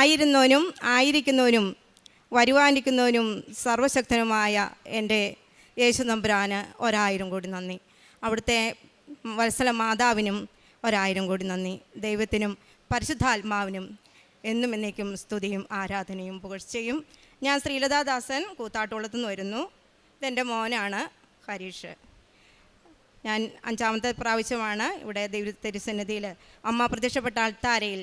ആയിരുന്നവനും ആയിരിക്കുന്നവനും വരുവാനിരിക്കുന്നവനും സർവശക്തനുമായ എൻ്റെ യേശു തമ്പുരാന് 1000 കോടി നന്ദി. അവിടുത്തെ വത്സല മാതാവിനും 1000 കോടി നന്ദി. ദൈവത്തിനും പരിശുദ്ധാത്മാവിനും എന്നും എന്നേക്കും സ്തുതിയും ആരാധനയും പുകഴ്ചയും. ഞാൻ ശ്രീലതാദാസൻ കൂത്താട്ടുകുളത്തുനിന്ന് വരുന്നു. ഇതെൻ്റെ മോനാണ് ഹരീഷ്. ഞാൻ 5ാമത്തെ പ്രാവശ്യമാണ് ഇവിടെ ദൈവ തിരുസന്നിധിയിൽ അമ്മ പ്രത്യക്ഷപ്പെട്ട അൾത്താരയിൽ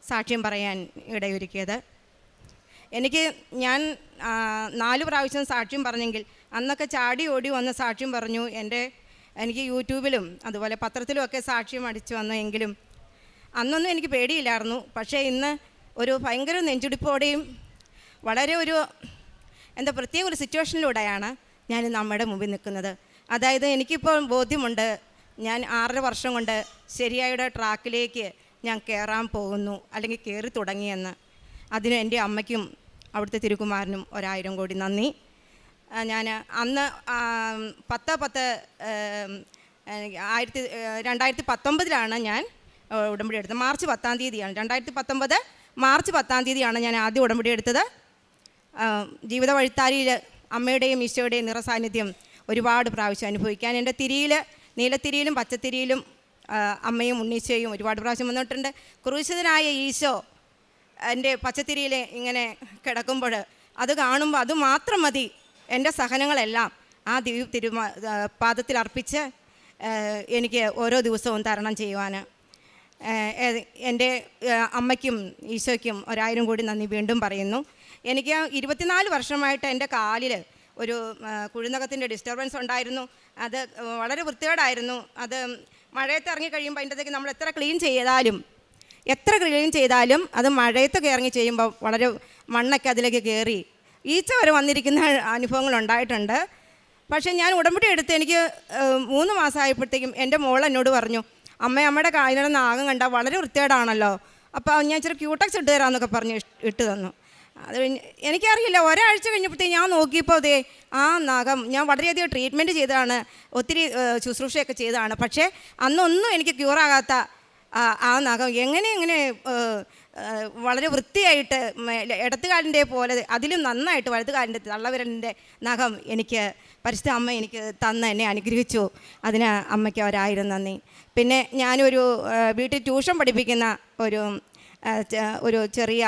സാക്ഷ്യം പറയാൻ ഇടയൊരുക്കിയത്. ഞാൻ 4 പ്രാവശ്യം സാക്ഷ്യം പറഞ്ഞെങ്കിൽ അന്നൊക്കെ ചാടി ഓടി വന്ന് സാക്ഷ്യം പറഞ്ഞു. എനിക്ക് യൂട്യൂബിലും അതുപോലെ പത്രത്തിലും ഒക്കെ സാക്ഷ്യം അടിച്ചു വന്നു. എങ്കിലും അന്നൊന്നും എനിക്ക് പേടിയില്ലായിരുന്നു. പക്ഷേ ഇന്ന് ഒരു ഭയങ്കര നെഞ്ചുടിപ്പോടെയും വളരെ പ്രത്യേക ഒരു സിറ്റുവേഷനിലൂടെയാണ് ഞാൻ നമ്മുടെ മുമ്പിൽ നിൽക്കുന്നത്. അതായത് എനിക്കിപ്പോൾ ബോധ്യമുണ്ട്, ഞാൻ 6.5 വർഷം കൊണ്ട് ശരിയായ ട്രാക്കിലേക്ക് ഞാൻ കയറാൻ പോകുന്നു, അല്ലെങ്കിൽ കയറി തുടങ്ങിയെന്ന്. അതിന് എൻ്റെ അമ്മയ്ക്കും അവിടുത്തെ തിരുക്കുമാരനും 1000 കോടി നന്ദി. ഞാൻ അന്ന് 2019 ഞാൻ ഉടമ്പടി എടുത്തത്. മാർച്ച് 10 തീയതിയാണ്. 2019 മാർച്ച് 10 തീയതിയാണ് ഞാൻ ആദ്യം ഉടമ്പടി എടുത്തത്. ജീവിത വഴിത്താരിയിൽ അമ്മയുടെയും ഈശോയുടെയും നിറസാന്നിധ്യം ഒരുപാട് പ്രാവശ്യം അനുഭവിക്കാൻ എൻ്റെ നീലത്തിരിയിലും പച്ചത്തിരിയിലും അമ്മയും ഉണ്ണീശോയും ഒരുപാട് പ്രാവശ്യം വന്നിട്ടുണ്ട്. ക്രൂശിതനായ ഈശോ എൻ്റെ പച്ചത്തിരിയിൽ ഇങ്ങനെ കിടക്കുമ്പോൾ അത് കാണുമ്പോൾ അത് മാത്രം മതി എൻ്റെ സഹനങ്ങളെല്ലാം ആ പാദത്തിൽ അർപ്പിച്ച് എനിക്ക് ഓരോ ദിവസവും തരണം ചെയ്യുവാൻ. എൻ്റെ അമ്മയ്ക്കും ഈശോയ്ക്കും 1000 കോടി നന്ദി വീണ്ടും പറയുന്നു. എനിക്ക് 24 വർഷമായിട്ട് എൻ്റെ കാലിൽ ഒരു കുഴിനകത്തിൻ്റെ ഡിസ്റ്റർബൻസ് ഉണ്ടായിരുന്നു. അത് വളരെ വൃത്തികേടായിരുന്നു. അത് മഴയത്ത് ഇറങ്ങി കഴിയുമ്പോൾ അതിൻ്റെതൊക്കെ നമ്മൾ എത്ര ക്ലീൻ ചെയ്താലും അത് മഴയത്ത് ഇറങ്ങി ചെയ്യുമ്പോൾ വളരെ മണ്ണൊക്കെ അതിലേക്ക് കയറി ഈച്ച വരെ വന്നിരിക്കുന്ന അനുഭവങ്ങളുണ്ടായിട്ടുണ്ട്. പക്ഷേ ഞാൻ ഉടമ്പടി എടുത്ത് എനിക്ക് 3 മാസമായപ്പോഴത്തേക്കും എൻ്റെ മോൾ എന്നോട് പറഞ്ഞു, അമ്മയുടെ കാലിൻ്റെ നാഗം കണ്ടാൽ വളരെ വൃത്തികേടാണല്ലോ, അപ്പോൾ ഞാൻ ഇച്ചിരി ക്യൂടെക്സ് ഇട്ട് തരാമെന്നൊക്കെ പറഞ്ഞ് ഇട്ട് തന്നു. അത് എനിക്കറിയില്ല, ഒരാഴ്ച കഴിഞ്ഞപ്പോഴത്തേക്ക് ഞാൻ നോക്കിയപ്പോൾ ആ നഖം ഞാൻ വളരെയധികം ട്രീറ്റ്മെൻറ്റ് ചെയ്തതാണ്, ഒത്തിരി ശുശ്രൂഷയൊക്കെ ചെയ്തതാണ്. പക്ഷേ അന്നൊന്നും എനിക്ക് ക്യൂറാകാത്ത ആ നഖം എങ്ങനെ വളരെ വൃത്തിയായിട്ട് ഇടത്തുകാലിൻ്റെ പോലെ അതിലും നന്നായിട്ട് വലതുകാലിൻ്റെ തള്ളവിരലിൻ്റെ നഖം എനിക്ക് പരിശുദ്ധ അമ്മ എനിക്ക് എന്നെ അനുഗ്രഹിച്ചു. അതിന് അമ്മയ്ക്ക് 1000 നന്ദി. പിന്നെ ഞാനൊരു വീട്ടിൽ ട്യൂഷൻ പഠിപ്പിക്കുന്ന ഒരു ചെറിയ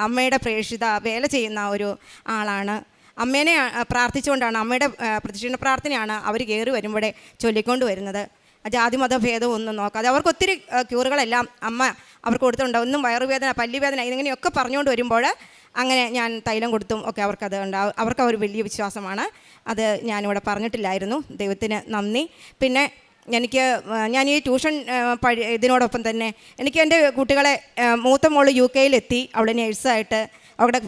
അമ്മയുടെ പ്രേക്ഷിത വേല ചെയ്യുന്ന ഒരു ആളാണ്. അമ്മേനെ പ്രാർത്ഥിച്ചുകൊണ്ടാണ്, അമ്മയുടെ പ്രദക്ഷിണ പ്രാർത്ഥനയാണ് അവർ കയറി വരുമ്പോഴേ ചൊല്ലിക്കൊണ്ട് വരുന്നത്. ജാതിമത ഭേദം ഒന്നും നോക്കാതെ അവർക്ക് ഒത്തിരി ക്യൂറുകളെല്ലാം അമ്മ അവർക്ക് കൊടുത്തിട്ടുണ്ടാവും. ഒന്നും വയറുവേദന, പല്ലുവേദന ഇങ്ങനെയൊക്കെ പറഞ്ഞുകൊണ്ട് വരുമ്പോൾ അങ്ങനെ ഞാൻ തൈലം കൊടുത്തും ഒക്കെ അവർക്കത് ഉണ്ടാവും. അവർക്ക് ഒരു വലിയ വിശ്വാസമാണ്. അത് ഞാനിവിടെ പറഞ്ഞിട്ടില്ലായിരുന്നു. ദൈവത്തിന് നന്ദി. പിന്നെ ഞാൻ ഈ ട്യൂഷൻ ഇതിനോടൊപ്പം തന്നെ എനിക്ക് എൻ്റെ കുട്ടികളെ മൂത്ത മോള് UK യിലെത്തി. അവൾ നേഴ്സായിട്ട് അവിടെ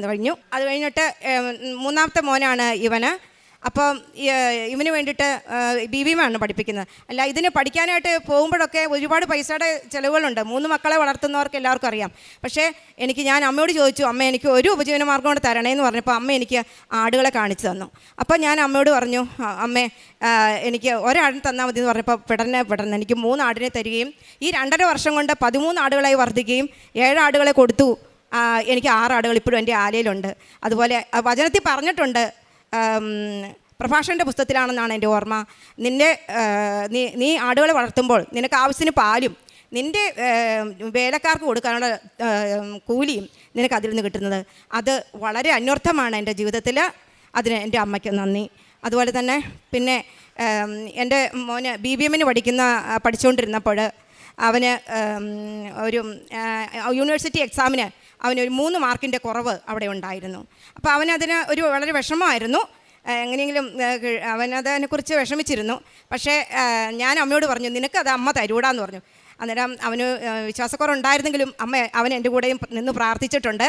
കഴിഞ്ഞു. അത് കഴിഞ്ഞിട്ട് 3ാമത്തെ മോനാണ് ഇവന്. അപ്പം ഇവന് വേണ്ടിയിട്ട് BBM ആണ് പഠിപ്പിക്കുന്നത്. അല്ല, ഇതിന് പഠിക്കാനായിട്ട് പോകുമ്പോഴൊക്കെ ഒരുപാട് പൈസയുടെ ചിലവുകളുണ്ട്. 3 മക്കളെ വളർത്തുന്നവർക്ക് എല്ലാവർക്കും അറിയാം. പക്ഷേ ഞാൻ അമ്മയോട് ചോദിച്ചു, അമ്മ എനിക്ക് ഒരു ഉപജീവന മാർഗ്ഗം കൊണ്ട് തരണേന്ന് പറഞ്ഞപ്പോൾ അമ്മ എനിക്ക് ആടുകളെ കാണിച്ചു തന്നു. അപ്പോൾ ഞാൻ അമ്മയോട് പറഞ്ഞു, അമ്മേ എനിക്ക് ഒരാടിനെ തന്നാൽ മതി എന്ന് പറഞ്ഞപ്പോൾ പെട്ടെന്ന് എനിക്ക് 3 ആടിനെ തരികയും ഈ 2.5 വർഷം കൊണ്ട് 13 ആടുകളായി വർദ്ധിക്കുകയും 7 ആടുകളെ കൊടുത്തു. എനിക്ക് 6 ആടുകൾ ഇപ്പോഴും എൻ്റെ ആലയിലുണ്ട്. അതുപോലെ വചനത്തിൽ പറഞ്ഞിട്ടുണ്ട്, പ്രഭാഷകൻ്റെ പുസ്തകത്തിലാണെന്നാണ് എൻ്റെ ഓർമ്മ, നീ ആടുകളെ വളർത്തുമ്പോൾ നിനക്ക് ആവശ്യത്തിന് പാലും നിൻ്റെ വേലക്കാർക്ക് കൊടുക്കാനുള്ള കൂലിയും നിനക്ക് അതിൽ നിന്ന് കിട്ടുന്നത്. അത് വളരെ അന്വർത്ഥമാണ് എൻ്റെ ജീവിതത്തിൽ. അതിന് എൻ്റെ അമ്മയ്ക്ക് നന്ദി. അതുപോലെ തന്നെ പിന്നെ എൻ്റെ മോന് BBMന് പഠിച്ചുകൊണ്ടിരുന്നപ്പോൾ അവന് ഒരു യൂണിവേഴ്സിറ്റി എക്സാമിന് അവനൊരു 3 മാർക്കിൻ്റെ കുറവ് അവിടെ ഉണ്ടായിരുന്നു. അപ്പോൾ അവനതിന് വളരെ വിഷമമായിരുന്നു. എങ്ങനെയെങ്കിലും അവനതിനെക്കുറിച്ച് വിഷമിച്ചിരുന്നു. പക്ഷേ ഞാൻ അമ്മയോട് പറഞ്ഞു, നിനക്കത് അമ്മ തരൂടാന്ന് പറഞ്ഞു. അന്നേരം അവന് വിശ്വാസക്കുറവുണ്ടായിരുന്നെങ്കിലും അമ്മ അവൻ എൻ്റെ കൂടെയും നിന്ന് പ്രാർത്ഥിച്ചിട്ടുണ്ട്.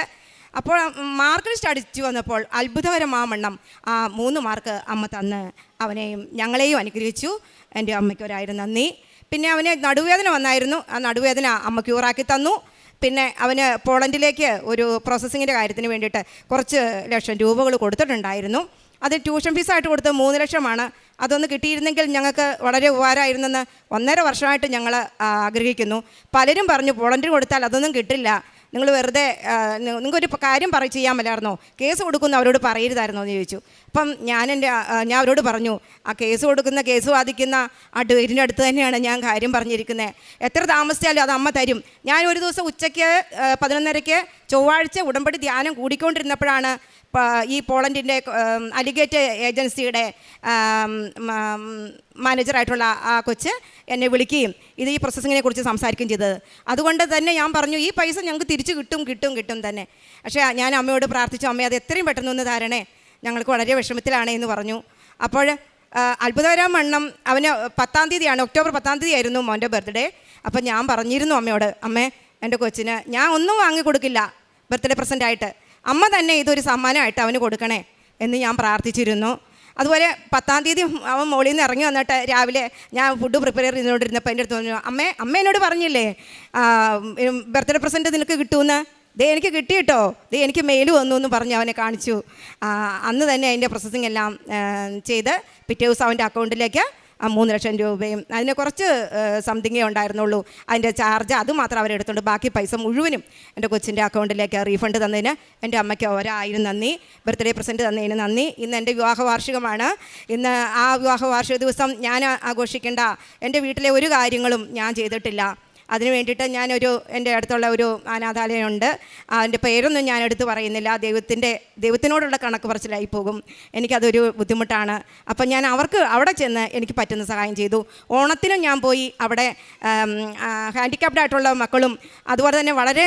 അപ്പോൾ മാർക്ക് ലിസ്റ്റ് അടിച്ചു വന്നപ്പോൾ അത്ഭുതകരമാവണ്ണം ആ 3 മാർക്ക് അമ്മ തന്ന് അവനെയും ഞങ്ങളെയും അനുഗ്രഹിച്ചു. എൻ്റെ അമ്മയ്ക്ക് 1000 നന്ദി. പിന്നെ അവന് നടുവേദന വന്നായിരുന്നു. ആ നടുവേദന അമ്മ ക്യൂറാക്കി തന്നു. പിന്നെ അവന് പോളണ്ടിലേക്ക് ഒരു പ്രോസസ്സിങ്ങിൻ്റെ കാര്യത്തിന് വേണ്ടിയിട്ട് കുറച്ച് ലക്ഷം രൂപകൾ കൊടുത്തിട്ടുണ്ടായിരുന്നു. അത് ട്യൂഷൻ ഫീസായിട്ട് കൊടുത്ത് 3 ലക്ഷമാണ്. അതൊന്ന് കിട്ടിയിരുന്നെങ്കിൽ ഞങ്ങൾക്ക് വളരെ ഉപകാരമായിരുന്നെന്ന് 1.5 വർഷമായിട്ട് ഞങ്ങൾ ആഗ്രഹിക്കുന്നു. പലരും പറഞ്ഞു പോളണ്ടിന് കൊടുത്താൽ അതൊന്നും കിട്ടില്ല, നിങ്ങൾ വെറുതെ നിങ്ങൾക്കൊരു കാര്യം ചെയ്യാൻ മേലായിരുന്നോ, കേസ് കൊടുക്കുന്ന അവരോട് പറയരുതായിരുന്നോ എന്ന് ചോദിച്ചു. അപ്പം ഞാൻ അവരോട് പറഞ്ഞു, ആ കേസ് കൊടുക്കുന്ന, കേസ് വാദിക്കുന്ന അഡ്വക്കേറ്റിൻ്റെ അടുത്ത് തന്നെയാണ് ഞാൻ കാര്യം പറഞ്ഞിരിക്കുന്നത്. എത്ര താമസിച്ചാലും അത് അമ്മ തരും. ഞാൻ ഒരു ദിവസം ഉച്ചയ്ക്ക് 11:30 ചൊവ്വാഴ്ച ഉടമ്പടി ധ്യാനം കൂടിക്കൊണ്ടിരുന്നപ്പോഴാണ് ഈ പോളണ്ടിൻ്റെ അലിഗേറ്റ് ഏജൻസിയുടെ മാനേജറായിട്ടുള്ള ആ കൊച്ച് എന്നെ വിളിക്കുകയും ഈ പ്രോസസ്സിങ്ങിനെ കുറിച്ച് സംസാരിക്കുകയും ചെയ്തത്. അതുകൊണ്ട് തന്നെ ഞാൻ പറഞ്ഞു, ഈ പൈസ ഞങ്ങൾക്ക് തിരിച്ച് കിട്ടും തന്നെ. പക്ഷേ ഞാൻ അമ്മയോട് പ്രാർത്ഥിച്ചു, അമ്മ അത് എത്രയും പെട്ടെന്ന് ഒന്ന് തരണേ, ഞങ്ങൾക്ക് വളരെ വിഷമത്തിലാണ് എന്ന് പറഞ്ഞു. അപ്പോൾ അത്ഭുതകരം വണ്ണം അവന് 10-ാം തീയതിയാണ്, ഒക്ടോബർ 10-ാം തീയതി ആയിരുന്നു മോൻ്റെ ബർത്ത്ഡേ. അപ്പം ഞാൻ പറഞ്ഞിരുന്നു അമ്മയോട്, അമ്മേ എൻ്റെ കൊച്ചിന് ഞാൻ ഒന്നും വാങ്ങിക്കൊടുക്കില്ല ബർത്ത്ഡേ പ്രസൻ്റായിട്ട്, അമ്മ തന്നെ ഇതൊരു സമ്മാനമായിട്ട് അവന് കൊടുക്കണേ എന്ന് ഞാൻ പ്രാർത്ഥിച്ചിരുന്നു. അതുപോലെ 10-ാം തീയതി അവൻ മോളിൽ നിന്ന് ഇറങ്ങി വന്നിട്ട് രാവിലെ ഞാൻ ഫുഡ് പ്രിപ്പയർ ചെയ്തുകൊണ്ടിരുന്നപ്പോൾ എൻ്റെ അടുത്ത് പറഞ്ഞു, അമ്മ എന്നോട് പറഞ്ഞില്ലേ ബർത്ത്ഡേ പ്രസൻറ്റ് നിനക്ക് കിട്ടുമെന്ന്, എനിക്ക് കിട്ടി കേട്ടോ, എനിക്ക് മെയിൽ വന്നു എന്ന് പറഞ്ഞ് അവനെ കാണിച്ചു. അന്ന് തന്നെ അതിൻ്റെ പ്രോസസ്സിങ് എല്ലാം ചെയ്ത് പിറ്റേ ദിവസം അവൻ്റെ അക്കൗണ്ടിലേക്ക് 3 ലക്ഷം രൂപയും അതിന് കുറച്ച് സംതിങ്ങേ ഉണ്ടായിരുന്നുള്ളൂ അതിൻ്റെ ചാർജ്, അത് മാത്രം അവരെടുത്തുകൊണ്ട് ബാക്കി പൈസ മുഴുവനും എൻ്റെ കൊച്ചിൻ്റെ അക്കൗണ്ടിലേക്ക് റീഫണ്ട് തന്നതിന് എൻ്റെ അമ്മയ്ക്ക് 1000 നന്ദി. ബർത്ത്ഡേ പ്രസൻറ്റ് തന്നതിന് നന്ദി. ഇന്ന് എൻ്റെ വിവാഹ വാർഷികമാണ്. ഇന്ന് ആ വിവാഹ വാർഷിക ദിവസം ഞാൻ ആഘോഷിക്കേണ്ട എൻ്റെ വീട്ടിലെ ഒരു കാര്യങ്ങളും ഞാൻ ചെയ്തിട്ടില്ല. അതിന് വേണ്ടിയിട്ട് എൻ്റെ അടുത്തുള്ള ഒരു അനാഥാലയമുണ്ട്, അതിൻ്റെ പേരൊന്നും ഞാൻ എടുത്ത് പറയുന്നില്ല, ദൈവത്തിനോടുള്ള കണക്ക് പറച്ചിലായി പോകും, എനിക്കതൊരു ബുദ്ധിമുട്ടാണ്. അപ്പം ഞാൻ അവർക്ക് അവിടെ ചെന്ന് എനിക്ക് പറ്റുന്ന സഹായം ചെയ്തു. ഓണത്തിനും ഞാൻ പോയി അവിടെ ഹാൻഡിക്യാപ്ഡ് ആയിട്ടുള്ള മക്കളും അതുപോലെ തന്നെ വളരെ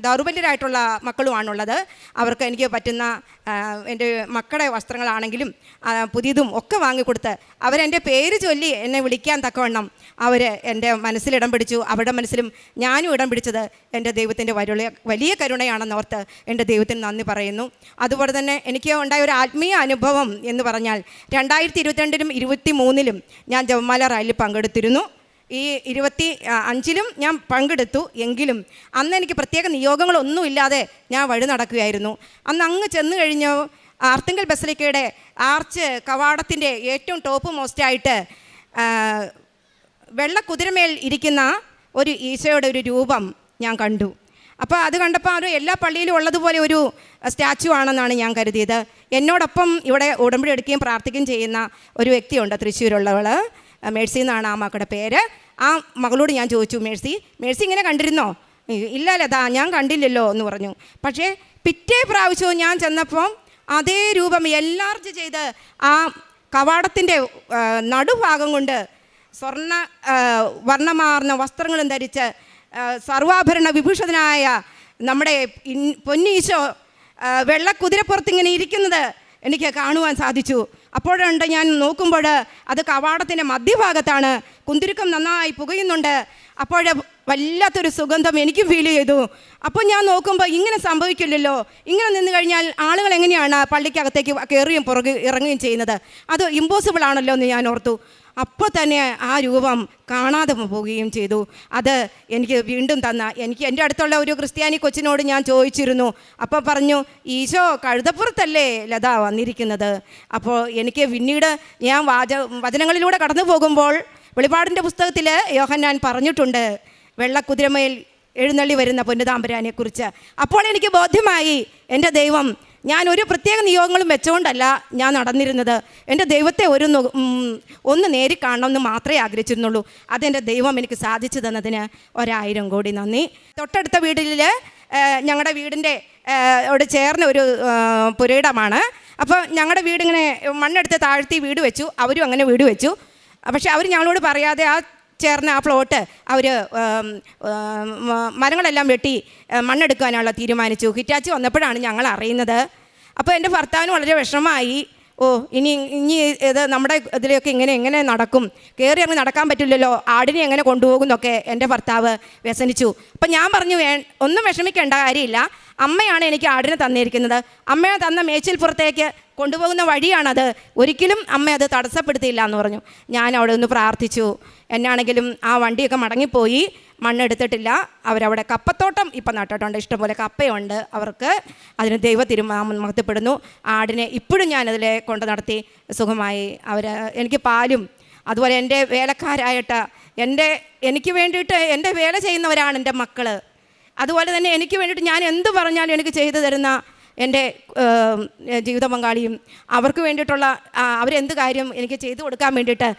ദൗർബല്യരായിട്ടുള്ള മക്കളുമാണുള്ളത്. അവർക്ക് എനിക്ക് പറ്റുന്ന എൻ്റെ മക്കളുടെ വസ്ത്രങ്ങളാണെങ്കിലും പുതിയതും ഒക്കെ വാങ്ങിക്കൊടുത്ത് അവരെൻ്റെ പേര് ചൊല്ലി എന്നെ വിളിക്കാൻ തക്കവണ്ണം അവർ എൻ്റെ മനസ്സിലിടം പിടിച്ചു. അവരുടെ മനസ്സിലും ഞാനും ഇടം പിടിച്ചത് എൻ്റെ ദൈവത്തിൻ്റെ വലിയ കരുണയാണെന്നോർത്ത് എൻ്റെ ദൈവത്തിന് നന്ദി പറയുന്നു. അതുപോലെ തന്നെ എനിക്ക് ഉണ്ടായ ഒരു ആത്മീയ അനുഭവം എന്ന് പറഞ്ഞാൽ 2022-ലും 2023-ലും ഞാൻ ജപമാല റാലിയിൽ പങ്കെടുത്തിരുന്നു. ഈ 25-ലും ഞാൻ പങ്കെടുത്തു. എങ്കിലും അന്ന് എനിക്ക് പ്രത്യേക നിയോഗങ്ങളൊന്നുമില്ലാതെ ഞാൻ വഴി നടക്കുകയായിരുന്നു. അന്ന് അങ്ങ് ചെന്ന് കഴിഞ്ഞു ആർത്തിങ്കൽ ബസലിക്കയുടെ ആർച്ച് കവാടത്തിൻ്റെ ഏറ്റവും ടോപ്പ് മോസ്റ്റായിട്ട് വെള്ളക്കുതിരമേൽ ഇരിക്കുന്ന ഒരു ഈശോയുടെ ഒരു രൂപം ഞാൻ കണ്ടു. അപ്പോൾ അത് കണ്ടപ്പോൾ അത് എല്ലാ പള്ളിയിലും ഉള്ളതുപോലെ ഒരു സ്റ്റാച്ചു ആണെന്നാണ് ഞാൻ കരുതിയത്. എന്നോടൊപ്പം ഇവിടെ ഉടമ്പടി എടുക്കുകയും പ്രാർത്ഥിക്കുകയും ചെയ്യുന്ന ഒരു വ്യക്തിയുണ്ട്, തൃശ്ശൂരുള്ളവൾ, മേഴ്സി എന്നാണ് ആ മക്കളുടെ പേര്. ആ മകളോട് ഞാൻ ചോദിച്ചു, മേഴ്സി ഇങ്ങനെ കണ്ടിരുന്നോ? ഇല്ല ലതാ, ഞാൻ കണ്ടില്ലല്ലോ എന്ന് പറഞ്ഞു. പക്ഷേ പിറ്റേ പ്രാവശ്യവും ഞാൻ ചെന്നപ്പം അതേ രൂപം എൻലാർജ് ചെയ്ത് ആ കവാടത്തിൻ്റെ നടുഭാഗം കൊണ്ട് സ്വർണ്ണ വർണ്ണമാർന്ന വസ്ത്രങ്ങളും ധരിച്ച് സർവാഭരണ വിഭൂഷിതനായ നമ്മുടെ പൊന്നീശോ വെള്ളക്കുതിരപ്പുറത്തിങ്ങനെ ഇരിക്കുന്നത് എനിക്ക് കാണുവാൻ സാധിച്ചു. അപ്പോഴുണ്ട് ഞാൻ നോക്കുമ്പോൾ അത് കവാടത്തിൻ്റെ മധ്യഭാഗത്താണ്, കുന്തിരുക്കം നന്നായി പുകയുന്നുണ്ട്. അപ്പോൾ വല്ലാത്തൊരു സുഗന്ധം എനിക്ക് ഫീൽ ചെയ്തു. അപ്പോൾ ഞാൻ നോക്കുമ്പോൾ ഇങ്ങനെ സംഭവിക്കില്ലല്ലോ, ഇങ്ങനെ നിന്ന് കഴിഞ്ഞാൽ ആളുകൾ എങ്ങനെയാണ് പള്ളിക്കകത്തേക്ക് കയറുകയും ഇറങ്ങുകയും ചെയ്യുന്നത്, അത് ഇമ്പോസിബിൾ ആണല്ലോ എന്ന് ഞാൻ ഓർത്തു. അപ്പോൾ തന്നെ ആ രൂപം കാണാതെ പോവുകയും ചെയ്തു. അത് എനിക്ക് വീണ്ടും എനിക്ക് എൻ്റെ അടുത്തുള്ള ഒരു ക്രിസ്ത്യാനി കൊച്ചിനോട് ഞാൻ ചോദിച്ചിരുന്നു. അപ്പോൾ പറഞ്ഞു, ഈശോ കഴുതപ്പുറത്തല്ലേ ലത വന്നിരിക്കുന്നത്. അപ്പോൾ എനിക്ക് പിന്നീട് ഞാൻ വചനങ്ങളിലൂടെ കടന്നു പോകുമ്പോൾ വെളിപാടിൻ്റെ പുസ്തകത്തിൽ യോഹന്നാൻ പറഞ്ഞിട്ടുണ്ട് വെള്ളക്കുതിരമേൽ എഴുന്നള്ളി വരുന്ന പൊന്നുതാമ്പരാനെക്കുറിച്ച്. അപ്പോൾ എനിക്ക് ബോധ്യമായി എൻ്റെ ദൈവം, ഞാൻ ഒരു പ്രത്യേക നിയോഗങ്ങളും വെച്ചുകൊണ്ടല്ല ഞാൻ നടന്നിരുന്നത്, എൻ്റെ ദൈവത്തെ ഒന്ന് നേരി കാണണമെന്ന് മാത്രമേ ആഗ്രഹിച്ചിരുന്നുള്ളൂ. അതെൻ്റെ ദൈവം എനിക്ക് സാധിച്ചു തന്നതിന് 1000 കോടി നന്ദി. തൊട്ടടുത്ത വീട്ടിൽ ഞങ്ങളുടെ വീടിൻ്റെ അവിടെ ചേർന്ന ഒരു പുരയിടമാണ്. അപ്പോൾ ഞങ്ങളുടെ വീടിങ്ങനെ മണ്ണെടുത്ത് താഴ്ത്തി വീട് വെച്ചു, അവരും അങ്ങനെ വീട് വെച്ചു. പക്ഷെ അവർ ഞങ്ങളോട് പറയാതെ ആ ചേർന്ന ആ പ്ലോട്ട് അവർ മരങ്ങളെല്ലാം വെട്ടി മണ്ണെടുക്കാനുള്ള തീരുമാനിച്ചു. ഹിറ്റാച്ചി വന്നപ്പോഴാണ് ഞങ്ങൾ അറിയുന്നത്. അപ്പോൾ എൻ്റെ ഭർത്താവിന് വളരെ വിഷമമായി. ഇനി ഇത് നമ്മുടെ ഇതിലൊക്കെ എങ്ങനെ നടക്കും, കയറി അങ്ങ് നടക്കാൻ പറ്റില്ലല്ലോ, ആടിനെ എങ്ങനെ കൊണ്ടുപോകുന്നൊക്കെ എൻ്റെ ഭർത്താവ് വ്യസനിച്ചു. അപ്പം ഞാൻ പറഞ്ഞു, ഒന്നും വിഷമിക്കേണ്ട കാര്യമില്ല, അമ്മയാണ് എനിക്ക് ആടിനെ തന്നിരിക്കുന്നത്, അമ്മയെ തന്ന മേച്ചിൽപ്പുറത്തേക്ക് കൊണ്ടുപോകുന്ന വഴിയാണത്, ഒരിക്കലും അമ്മ അത് തടസ്സപ്പെടുത്തിയില്ല എന്ന് പറഞ്ഞു. ഞാൻ അവിടെ ഒന്ന് പ്രാർത്ഥിച്ചു. എന്നാണെങ്കിലും ആ വണ്ടിയൊക്കെ മടങ്ങിപ്പോയി, മണ്ണെടുത്തിട്ടില്ല. അവരവിടെ കപ്പത്തോട്ടം ഇപ്പം നട്ടിട്ടുണ്ട്, ഇഷ്ടംപോലെ കപ്പയുണ്ട് അവർക്ക്. അതിന് ദൈവ മഹത്വപ്പെടുന്നു. ആടിനെ ഇപ്പോഴും ഞാനതിലെ കൊണ്ട് നടത്തി സുഖമായി. എനിക്ക് പാലും അതുപോലെ എൻ്റെ വേലക്കാരായിട്ട് എനിക്ക് വേണ്ടിയിട്ട് എൻ്റെ വേല ചെയ്യുന്നവരാണ് എൻ്റെ മക്കൾ. അതുപോലെ തന്നെ എനിക്ക് വേണ്ടിയിട്ട് ഞാൻ എന്ത് പറഞ്ഞാലും എനിക്ക് ചെയ്തു തരുന്ന എൻ്റെ ജീവിത പങ്കാളിയും, അവർക്ക് വേണ്ടിയിട്ടുള്ള അവരെന്ത് കാര്യം എനിക്ക് ചെയ്തു കൊടുക്കാൻ വേണ്ടിയിട്ട്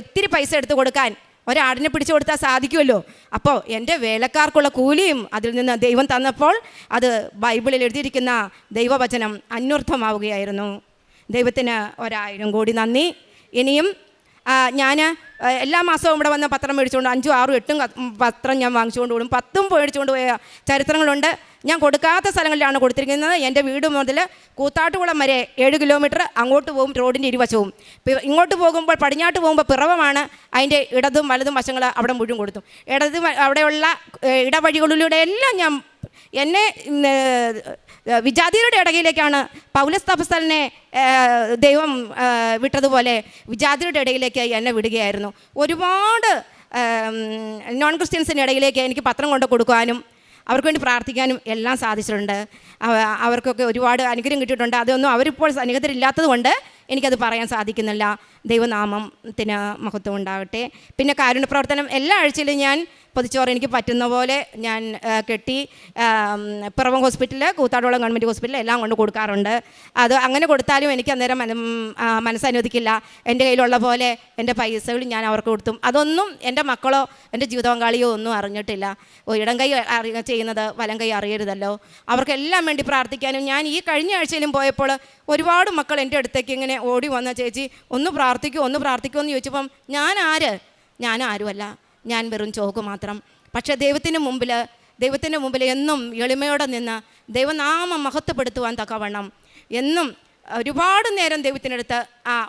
ഇത്തിരി പൈസ എടുത്ത് കൊടുക്കാൻ ഒരാടിനെ പിടിച്ചു കൊടുത്താൽ സാധിക്കുമല്ലോ. അപ്പോൾ എൻ്റെ വേലക്കാർക്കുള്ള കൂലിയും അതിൽ നിന്ന് ദൈവം തന്നപ്പോൾ അത് ബൈബിളിൽ എഴുതിയിരിക്കുന്ന ദൈവവചനം അന്വർത്ഥമാവുകയായിരുന്നു. ദൈവത്തിന് 1000 കോടി നന്ദി. ഇനിയും ഞാൻ എല്ലാ മാസവും ഇവിടെ വന്ന് പത്രം മേടിച്ചുകൊണ്ട് 5, 6, 8 പത്രം ഞാൻ വാങ്ങിച്ചുകൊണ്ട് കൂടും. 10 മേടിച്ചുകൊണ്ട് പോയ ചരിത്രങ്ങളുണ്ട്. ഞാൻ കൊടുക്കാത്ത സ്ഥലങ്ങളിലാണ് കൊടുത്തിരിക്കുന്നത്. എൻ്റെ വീട് മുതൽ കൂത്താട്ടുകുളം വരെ 7 കിലോമീറ്റർ അങ്ങോട്ട് പോകും, റോഡിൻ്റെ ഇരുവശവും. ഇങ്ങോട്ട് പോകുമ്പോൾ പടിഞ്ഞാട്ട് പോകുമ്പോൾ പിറവമാണ്. അതിൻ്റെ ഇടതും വലതും വശങ്ങൾ അവിടെ മുഴുവൻ കൊടുത്തു. അവിടെയുള്ള ഇടവഴികളിലൂടെ എല്ലാം ഞാൻ എന്നെ വിജാതിയരുടെ ഇടയിലേക്കാണ് പൗലോസ് അപ്പോസ്തലനെ ദൈവം വിട്ടതുപോലെ വിജാതിയരുടെ ഇടയിലേക്ക് എന്നെ വിടുകയായിരുന്നു. ഒരുപാട് നോൺ ക്രിസ്ത്യൻസിൻ്റെ ഇടയിലേക്ക് എനിക്ക് പത്രം കൊണ്ട് കൊടുക്കാനും അവർക്ക് വേണ്ടി പ്രാർത്ഥിക്കാനും എല്ലാം സാധിച്ചിട്ടുണ്ട്. അവർക്കൊക്കെ ഒരുപാട് അനുഗ്രഹം കിട്ടിയിട്ടുണ്ട്. അതൊന്നും അവരിപ്പോൾ സന്നിഹിതരില്ലാത്തത് കൊണ്ട് എനിക്കത് പറയാൻ സാധിക്കുന്നില്ല. ദൈവനാമത്തിന് മഹത്വം ഉണ്ടാകട്ടെ. പിന്നെ കാരുണ്യ പ്രവർത്തനം എല്ലാ ആഴ്ചയിലും ഞാൻ പൊതിച്ചോറ് എനിക്ക് പറ്റുന്ന പോലെ ഞാൻ കെട്ടി Piravom hospital, Koothattukulam government hospital എല്ലാം കൊണ്ട് കൊടുക്കാറുണ്ട്. അത് അങ്ങനെ കൊടുത്താലും എനിക്ക് അന്നേരം മനസ്സനുവദിക്കില്ല. എൻ്റെ കയ്യിലുള്ള പോലെ എൻ്റെ പൈസകൾ ഞാൻ അവർക്ക് കൊടുത്തും അതൊന്നും എൻ്റെ മക്കളോ എൻ്റെ ജീവിത പങ്കാളിയോ ഒന്നും അറിഞ്ഞിട്ടില്ല. ഇടം കൈ ചെയ്യുന്നത് വലം കൈ അറിയരുതല്ലോ. അവർക്കെല്ലാം വേണ്ടി പ്രാർത്ഥിക്കാനും ഞാൻ ഈ കഴിഞ്ഞ ആഴ്ചയിലും പോയപ്പോൾ ഒരുപാട് മക്കൾ എൻ്റെ അടുത്തേക്ക് ഇങ്ങനെ ഓടി വന്ന, ചേച്ചി ഒന്ന് പ്രാർത്ഥിക്കുമോ എന്ന് ചോദിച്ചപ്പം ഞാൻ ആരുമല്ല, ഞാൻ വെറും ചോക്ക് മാത്രം. പക്ഷേ ദൈവത്തിന് മുമ്പിൽ എന്നും എളിമയോടെ നിന്ന് ദൈവനാമം മഹത്വപ്പെടുത്തുവാൻ തക്കവണ്ണം എന്നും ഒരുപാട് നേരം ദൈവത്തിനടുത്ത്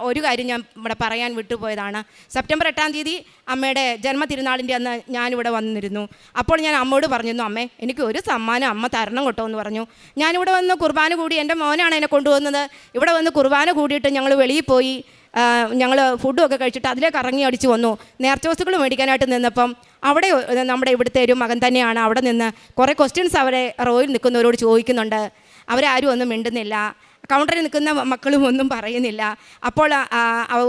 ഒരു കാര്യം ഞാൻ ഇവിടെ പറയാൻ വിട്ടുപോയതാണ്. സെപ്റ്റംബർ 8-ാം തീയതി അമ്മയുടെ ജന്മതിരുനാളിൻ്റെ അന്ന് ഞാനിവിടെ വന്നിരുന്നു. അപ്പോൾ ഞാൻ അമ്മയോട് പറഞ്ഞിരുന്നു, അമ്മേ എനിക്ക് ഒരു സമ്മാനം അമ്മ തരണം കേട്ടോ എന്ന് പറഞ്ഞു. ഞാനിവിടെ വന്ന് കുർബാന കൂടി, എൻ്റെ മോനാണ് എന്നെ കൊണ്ടുവന്നത്. ഇവിടെ വന്ന് കുർബാന കൂടിയിട്ട് ഞങ്ങൾ വെളിയിൽ പോയി, ഞങ്ങൾ ഫുഡുമൊക്കെ കഴിച്ചിട്ട് അതിലേക്ക് ഇറങ്ങി അടിച്ച് വന്നു. നേർച്ചവസ്തുക്കൾ മേടിക്കാനായിട്ട് നിന്നപ്പം അവിടെ നമ്മുടെ ഇവിടുത്തെ ഒരു മകൻ തന്നെയാണ് അവിടെ നിന്ന് കുറേ ക്വസ്റ്റ്യൻസ് അവരെ റോയിൽ നിൽക്കുന്നവരോട് ചോദിക്കുന്നുണ്ട്. അവരാരും ഒന്നും മിണ്ടുന്നില്ല. കൗണ്ടറിൽ നിൽക്കുന്ന മക്കളും ഒന്നും പറയുന്നില്ല. അപ്പോൾ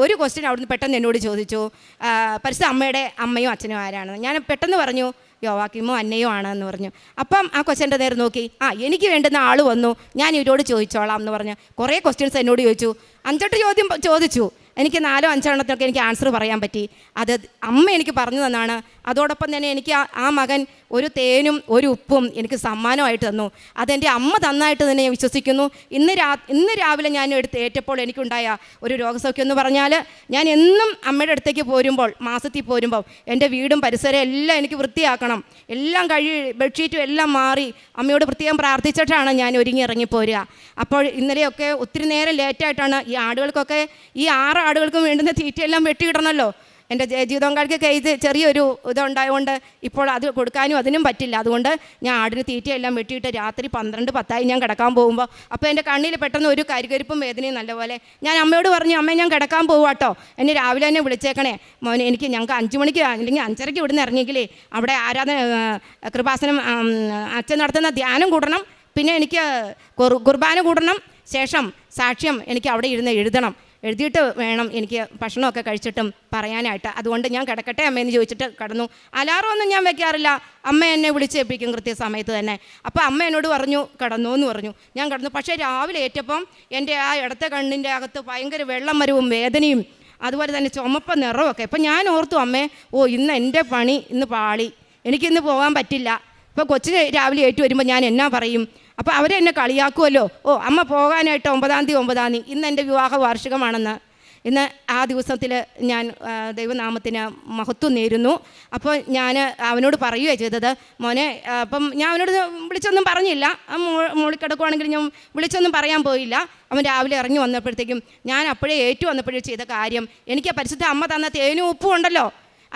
ഒരു ക്വസ്റ്റ്യൻ അവിടുന്ന് പെട്ടെന്ന് എന്നോട് ചോദിച്ചു, പരിശുദ്ധ അമ്മയുടെ അമ്മയും അച്ഛനും ആരാണെന്ന്. ഞാൻ പെട്ടെന്ന് പറഞ്ഞു, യോവാക്കീമോ അന്നയോ ആണെന്ന് പറഞ്ഞു. അപ്പം ആ ക്വസ്റ്റ്യൻ്റെ നേരെ നോക്കി, എനിക്ക് വേണ്ടുന്ന ആൾ വന്നു, ഞാൻ ഇവരോട് ചോദിച്ചോളാം എന്ന് പറഞ്ഞ് കുറേ ക്വസ്റ്റ്യൻസ് എന്നോട് ചോദിച്ചു. 5-8 ചോദ്യം ചോദിച്ചു. എനിക്ക് 4-5 എണ്ണത്തിനൊക്കെ എനിക്ക് ആൻസർ പറയാൻ പറ്റി. അത് അമ്മ എനിക്ക് പറഞ്ഞു തന്നാണ്. അതോടൊപ്പം തന്നെ എനിക്ക് ആ മകൻ ഒരു തേനും ഒരു ഉപ്പും എനിക്ക് സമ്മാനമായിട്ട് തന്നു. അതെൻ്റെ അമ്മ തന്നായിട്ട് തന്നെ ഞാൻ വിശ്വസിക്കുന്നു. ഇന്ന് രാവിലെ ഞാൻ ഏറ്റപ്പോൾ എനിക്കുണ്ടായ ഒരു രോഗസൗഖ്യം എന്ന് പറഞ്ഞാൽ, ഞാൻ എന്നും അമ്മയുടെ അടുത്തേക്ക് മാസത്തിൽ പോരുമ്പോൾ എൻ്റെ വീടും പരിസരവും എല്ലാം എനിക്ക് വൃത്തിയാക്കണം. എല്ലാം ബെഡ്ഷീറ്റും എല്ലാം മാറി അമ്മയോട് പ്രത്യേകം പ്രാർത്ഥിച്ചിട്ടാണ് ഞാൻ ഒരുങ്ങി ഇറങ്ങിപ്പോരുക. അപ്പോൾ ഇന്നലെയൊക്കെ ഒത്തിരി നേരം ലേറ്റായിട്ടാണ് ഈ ആടുകൾക്കൊക്കെ, ഈ 6 ആടുകൾക്കും വേണ്ടുന്ന തീറ്റയെല്ലാം വെട്ടിയിടണമല്ലോ. എൻ്റെ ജീവിതപങ്കാളിക്കൊക്കെ ഇത് ചെറിയൊരു ഇതുണ്ടായതുകൊണ്ട് ഇപ്പോൾ അത് കൊടുക്കാനും അതിനും പറ്റില്ല. അതുകൊണ്ട് ഞാൻ ആടിന് തീറ്റയെല്ലാം വെട്ടിയിട്ട് രാത്രി 12-10 ഞാൻ കിടക്കാൻ പോകുമ്പോൾ അപ്പോൾ എൻ്റെ കണ്ണിൽ പെട്ടെന്ന് ഒരു കരികരിപ്പും വേദനയും നല്ലപോലെ. ഞാൻ അമ്മയോട് പറഞ്ഞു, അമ്മേ ഞാൻ കിടക്കാൻ പോവാട്ടോ, എന്നെ രാവിലെ തന്നെ വിളിച്ചേക്കണേ മോനെ. ഞങ്ങൾക്ക് 5 മണിക്ക് അല്ലെങ്കിൽ 5:30 ഇവിടുന്ന് ഇറങ്ങിയെങ്കിലേ അവിടെ കൃപാസനം അച്ഛൻ നടത്തുന്ന ധ്യാനം കൂടണം, പിന്നെ എനിക്ക് കുർബാന കൂടണം, ശേഷം സാക്ഷ്യം എനിക്ക് അവിടെ ഇരുന്ന് എഴുതിയിട്ട് വേണം എനിക്ക് ഭക്ഷണമൊക്കെ കഴിച്ചിട്ടും പറയാനായിട്ട്. അതുകൊണ്ട് ഞാൻ കിടക്കട്ടെ അമ്മയെന്ന് ചോദിച്ചിട്ട് കിടന്നു. അലാറമൊന്നും ഞാൻ വെക്കാറില്ല. അമ്മ എന്നെ വിളിച്ചേൽപ്പിക്കും കൃത്യസമയത്ത് തന്നെ. അപ്പോൾ അമ്മ എന്നോട് പറഞ്ഞു കിടന്നു എന്ന് പറഞ്ഞു. ഞാൻ കിടന്നു. പക്ഷേ രാവിലെ ഏറ്റപ്പം എൻ്റെ ആ ഇടത്തെ കണ്ണിൻ്റെ അകത്ത് ഭയങ്കര വെള്ളം വരവും വേദനയും അതുപോലെ തന്നെ ചുമപ്പ നിറമൊക്കെ. അപ്പം ഞാൻ ഓർത്തു, അമ്മേ ഇന്ന് എൻ്റെ പണി ഇന്ന് പാളി, എനിക്കിന്ന് പോകാൻ പറ്റില്ല. ഇപ്പോൾ കൊച്ചു രാവിലെ ഏറ്റു വരുമ്പോൾ ഞാൻ എന്നാ പറയും? അപ്പോൾ അവരെന്നെ കളിയാക്കുമല്ലോ. അമ്മ പോകാനായിട്ട് 9-ാം തീയതി ഇന്ന് എൻ്റെ വിവാഹ വാർഷികമാണെന്ന്. ഇന്ന് ആ ദിവസത്തിൽ ഞാൻ ദൈവനാമത്തിന് മഹത്വം നേരുന്നു. അപ്പോൾ ഞാൻ അവനോട് പറയുകയാണ് ചെയ്തത്, മോനെ. അപ്പം ഞാൻ അവനോട് വിളിച്ചൊന്നും പറഞ്ഞില്ല. മുകളിൽ കിടക്കുവാണെങ്കിൽ ഞാൻ വിളിച്ചൊന്നും പറയാൻ പോയില്ല. അവൻ രാവിലെ ഇറങ്ങി വന്നപ്പോഴത്തേക്കും ഞാൻ അപ്പോഴേ വന്നപ്പോഴേ ചെയ്ത കാര്യം, എനിക്ക് പരിശുദ്ധ അമ്മ തന്ന തേനും ഉപ്പും ഉണ്ടല്ലോ,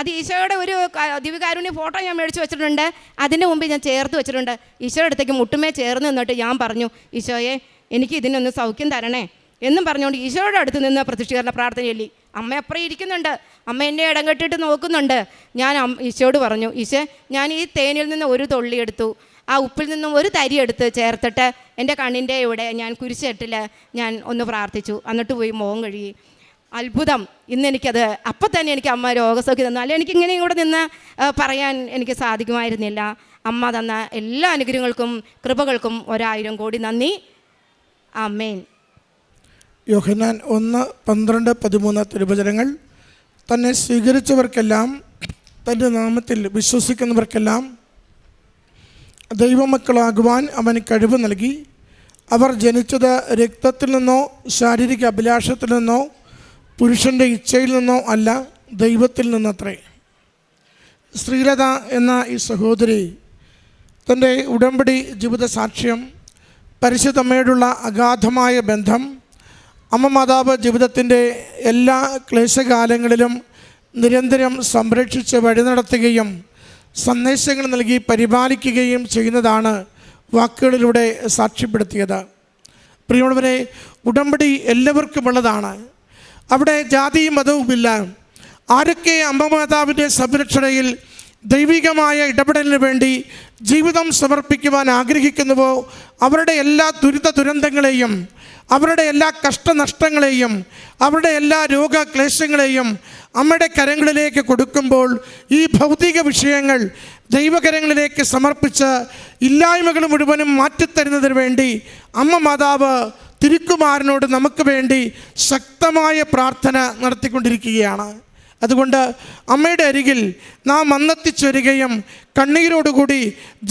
അത് ഈശോയുടെ ഒരു ദിവ്യകാരുണ്യ ഫോട്ടോ ഞാൻ മേടിച്ച് വെച്ചിട്ടുണ്ട്. അതിൻ്റെ മുമ്പിൽ ഞാൻ ചേർത്ത് വെച്ചിട്ടുണ്ട്. ഈശോയുടെ അടുത്തേക്ക് മുട്ടുമേ ചേർന്ന് നിന്നിട്ട് ഞാൻ പറഞ്ഞു, ഈശോയെ എനിക്ക് ഇതിനൊന്ന് സൗഖ്യം തരണേ എന്നും പറഞ്ഞുകൊണ്ട് ഈശോയുടെ അടുത്ത് നിന്ന് പ്രത്യക്ഷീകരണ പ്രാർത്ഥന ചൊല്ലി. അമ്മ അപ്പുറം ഇരിക്കുന്നുണ്ട്. അമ്മ എന്നെ ഇടം കെട്ടിട്ട് നോക്കുന്നുണ്ട്. ഞാൻ ഈശോയോട് പറഞ്ഞു, ഈശോ ഞാൻ ഈ തേനിൽ നിന്ന് ഒരു തുള്ളി എടുത്തു, ആ ഉപ്പിൽ നിന്നും ഒരു തരി എടുത്ത് ചേർത്തിട്ട് എൻ്റെ കണ്ണിൻ്റെ ഇവിടെ ഞാൻ കുരിശെട്ടിൽ ഞാൻ ഒന്ന് പ്രാർത്ഥിച്ചു. എന്നിട്ട് പോയി മുഖം കഴുകി. അത്ഭുതം. ഇന്നെനിക്കത് അപ്പം തന്നെ എനിക്ക് അമ്മ രോഗസൗഖ്യം തന്നു. അല്ലെങ്കിൽ എനിക്കിങ്ങനെ ഇവിടെ നിന്ന് പറയാൻ എനിക്ക് സാധിക്കുമായിരുന്നില്ല. അമ്മ തന്ന എല്ലാ അനുഗ്രഹങ്ങൾക്കും കൃപകൾക്കും 1000 കോടി നന്ദി. ആമേൻ. യോഹന്നാൻ 1:12-13 തിരുവചനങ്ങൾ. തന്നെ സ്വീകരിച്ചവർക്കെല്ലാം, തൻ്റെ നാമത്തിൽ വിശ്വസിക്കുന്നവർക്കെല്ലാം ദൈവമക്കളാകുവാൻ അവൻ കഴിവ് നൽകി. അവർ ജനിച്ചത് രക്തത്തിൽ നിന്നോ ശാരീരിക അഭിലാഷത്തിൽ നിന്നോ പുരുഷൻ്റെ ഇച്ഛയിൽ നിന്നോ അല്ല, ദൈവത്തിൽ നിന്നത്രേ. ശ്രീലത എന്ന ഈ സഹോദരി തൻ്റെ ഉടമ്പടി ജീവിത സാക്ഷ്യം, പരിശുദ്ധമ്മയോടുള്ള അഗാധമായ ബന്ധം, അമ്മ മാതാവ് ജീവിതത്തിൻ്റെ എല്ലാ ക്ലേശകാലങ്ങളിലും നിരന്തരം സംരക്ഷിച്ച് വഴി നടത്തുകയും സന്ദേശങ്ങൾ നൽകി പരിപാലിക്കുകയും ചെയ്യുന്നതാണ് വാക്കുകളിലൂടെ സാക്ഷ്യപ്പെടുത്തിയത്. പ്രിയമുള്ളവരെ, ഉടമ്പടി എല്ലാവർക്കുമുള്ളതാണ്. അവിടെ ജാതിയും മതവുമില്ല. ആരൊക്കെ അമ്മ മാതാവിൻ്റെ സംരക്ഷണയിൽ ദൈവികമായ ഇടപെടലിന് വേണ്ടി ജീവിതം സമർപ്പിക്കുവാൻ ആഗ്രഹിക്കുന്നുവോ അവരുടെ എല്ലാ ദുരന്തങ്ങളെയും, അവരുടെ എല്ലാ കഷ്ടനഷ്ടങ്ങളെയും, അവരുടെ എല്ലാ രോഗക്ലേശങ്ങളെയും അമ്മയുടെ കരങ്ങളിലേക്ക് കൊടുക്കുമ്പോൾ ഈ ഭൗതിക വിഷയങ്ങൾ ദൈവകരങ്ങളിലേക്ക് സമർപ്പിച്ച് ഇല്ലായ്മകൾ മുഴുവനും മാറ്റിത്തരുന്നതിന് വേണ്ടി അമ്മ മാതാവ് തിരുക്കുമാരനോട് നമുക്ക് വേണ്ടി ശക്തമായ പ്രാർത്ഥന നടത്തിക്കൊണ്ടിരിക്കുകയാണ്. അതുകൊണ്ട് അമ്മയുടെ അരികിൽ നാം വന്നെത്തിച്ചേരുകയും കണ്ണീരോടുകൂടി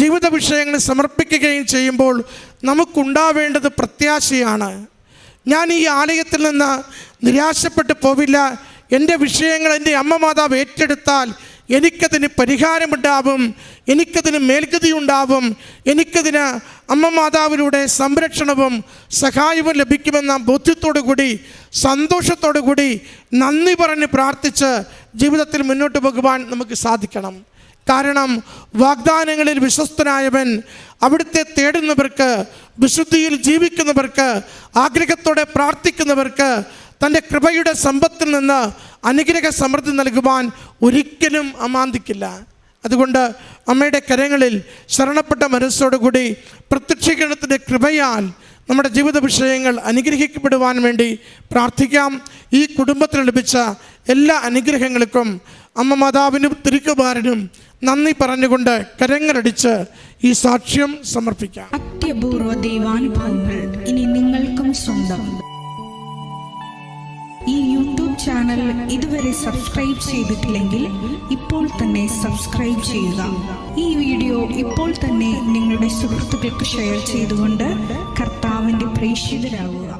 ജീവിത വിഷയങ്ങൾ സമർപ്പിക്കുകയും ചെയ്യുമ്പോൾ നമുക്കുണ്ടാവേണ്ടത് പ്രത്യാശയാണ്. ഞാൻ ഈ ആലയത്തിൽ നിന്ന് നിരാശപ്പെട്ടു പോവില്ല. എൻ്റെ വിഷയങ്ങൾ എൻ്റെ അമ്മ മാതാവ് ഏറ്റെടുത്താൽ എനിക്കതിന് പരിഹാരമുണ്ടാവും, എനിക്കതിന് മേൽഗതിയുണ്ടാവും, എനിക്കതിന് അമ്മ മാതാവിലൂടെ സംരക്ഷണവും സഹായവും ലഭിക്കുമെന്ന ബോധ്യത്തോടു കൂടി, സന്തോഷത്തോടു കൂടി, നന്ദി പറഞ്ഞ് പ്രാർത്ഥിച്ച് ജീവിതത്തിൽ മുന്നോട്ട് പോകുവാൻ നമുക്ക് സാധിക്കണം. കാരണം വാഗ്ദാനങ്ങളിൽ വിശ്വസ്തനായവൻ അവിടുത്തെ തേടുന്നവർക്ക്, വിശുദ്ധിയിൽ ജീവിക്കുന്നവർക്ക്, ആഗ്രഹത്തോടെ പ്രാർത്ഥിക്കുന്നവർക്ക് തൻ്റെ കൃപയുടെ സമ്പത്തിൽ നിന്ന് അനുഗ്രഹ സമൃദ്ധി നൽകുവാൻ ഒരിക്കലും അമാന്തിക്കില്ല. അതുകൊണ്ട് അമ്മയുടെ കരങ്ങളിൽ ശരണപ്പെട്ട മനസ്സോടുകൂടി പ്രത്യക്ഷീകരണത്തിൻ്റെ കൃപയാൽ നമ്മുടെ ജീവിത വിഷയങ്ങൾ അനുഗ്രഹിക്കപ്പെടുവാൻ വേണ്ടി പ്രാർത്ഥിക്കാം. ഈ കുടുംബത്തിന് ലഭിച്ച എല്ലാ അനുഗ്രഹങ്ങൾക്കും അമ്മ മാതാവിനും തിരുക്കുമാരനും നന്ദി പറഞ്ഞുകൊണ്ട് കരങ്ങളടിച്ച് ഈ സാക്ഷ്യം സമർപ്പിക്കാം. അത്യപൂർവ ദൈവാനുഭവങ്ങൾ ഇനി നിങ്ങൾക്കും സ്വന്തം. ഈ യൂട്യൂബ് ചാനൽ ഇതുവരെ സബ്സ്ക്രൈബ് ചെയ്തിട്ടില്ലെങ്കിൽ ഇപ്പോൾ തന്നെ സബ്സ്ക്രൈബ് ചെയ്യുക. ഈ വീഡിയോ ഇപ്പോൾ തന്നെ നിങ്ങളുടെ സുഹൃത്തുക്കൾക്ക് ഷെയർ ചെയ്തുകൊണ്ട് കർത്താവിൻ്റെ പ്രേക്ഷിതരാകുക.